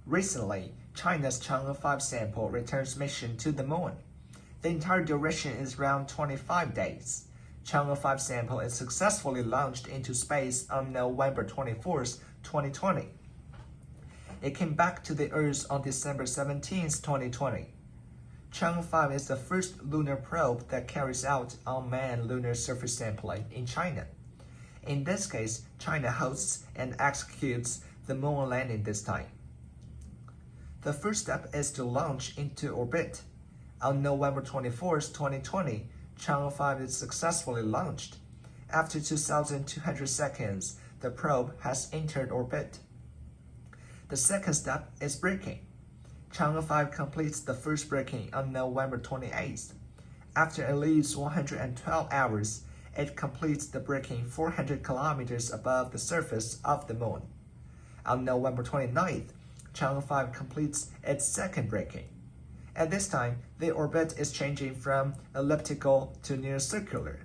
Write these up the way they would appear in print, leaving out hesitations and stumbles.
Recently, China's Chang'e 5 sample returns mission to the moon. The entire duration is around 25 days. Chang'e 5 sample is successfully launched into space on November 24, 2020. It came back to the Earth on December 17, 2020. Chang'e 5 is the first lunar probe that carries out unmanned lunar surface sampling in China. In this case, China hosts and executes the moon landing this time. The first step is to launch into orbit. On November 24, 2020, Chang'e 5 is successfully launched. After 2,200 seconds, the probe has entered orbit. The second step is braking. Chang'e 5 completes the first braking on November 28th. After at least 112 hours, it completes the braking 400 kilometers above the surface of the moon. On November 29th, Chang'e 5 completes its second braking. At this time, the orbit is changing from elliptical to near circular.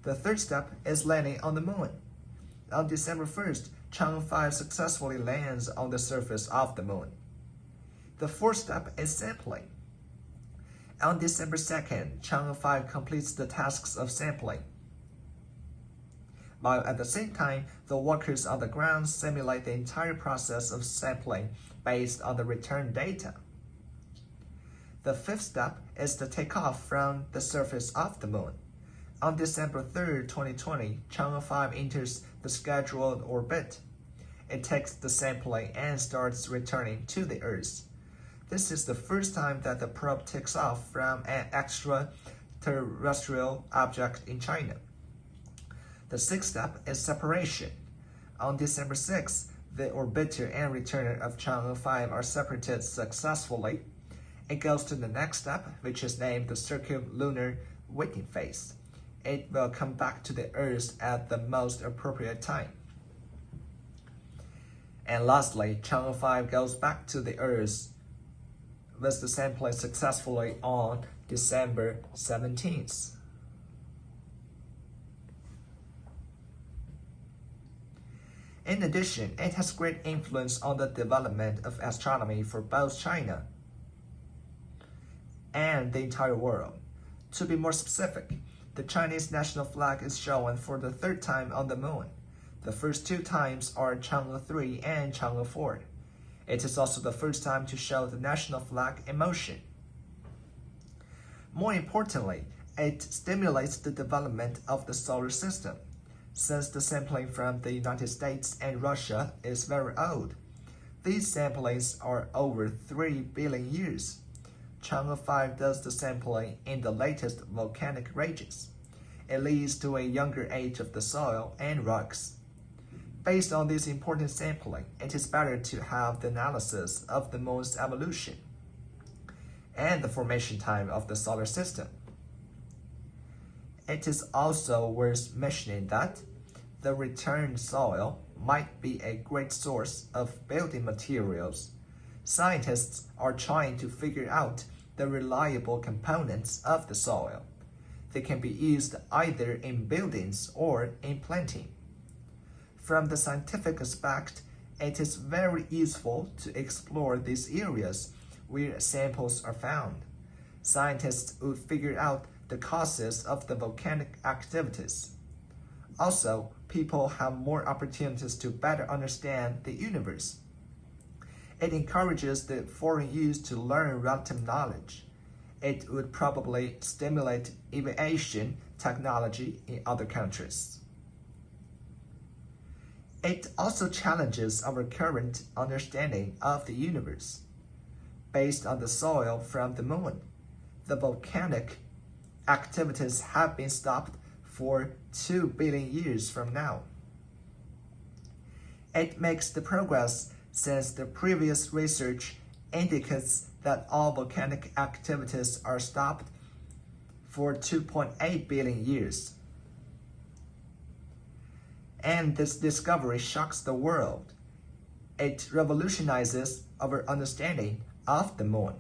The third step is landing on the moon. On December 1st, Chang'e 5 successfully lands on the surface of the moon. The fourth step is sampling. On December 2nd, Chang'e 5 completes the tasks of sampling, while at the same time, the workers on the ground simulate the entire process of sampling based on the return data. The fifth step is the takeoff from the surface of the moon. On December 3, 2020, Chang'e 5 enters the scheduled orbit. It takes the sampling and starts returning to the Earth. This is the first time that the probe takes off from an extraterrestrial object in China. The sixth step is separation. On December 6, the orbiter and returner of Chang'e 5 are separated successfully. It goes to the next step, which is named the circumlunar waiting phase. It will come back to the Earth at the most appropriate time. And lastly, Chang'e 5 goes back to the Earth with the sampling successfully on December 17th. In addition, it has great influence on the development of astronomy for both China and the entire world. To be more specific, the Chinese national flag is shown for the third time on the moon. The first two times are Chang'e 3 and Chang'e 4. It is also the first time to show the national flag in motion. More importantly, it stimulates the development of the solar system. Since the sampling from the United States and Russia is very old, these samplings are over 3 billion years. Chang'e 5 does the sampling in the latest volcanic ranges. It leads to a younger age of the soil and rocks. Based on this important sampling, it is better to have the analysis of the moon's evolution and the formation time of the solar system. It is also worth mentioning that the returned soil might be a great source of building materials. Scientists are trying to figure out the reliable components of the soil. They can be used either in buildings or in planting. From the scientific aspect, it is very useful to explore these areas where samples are found. Scientists would figure out the causes of the volcanic activities. Also, people have more opportunities to better understand the universe. It encourages the foreign youth to learn relative knowledge. It would probably stimulate aviation technology in other countries. It also challenges our current understanding of the universe. Based on the soil from the moon, the volcanic activities have been stopped for 2 billion years from now. It makes the progress since the previous research indicates that all volcanic activities are stopped for 2.8 billion years. And this discovery shocks the world. It revolutionizes our understanding of the moon.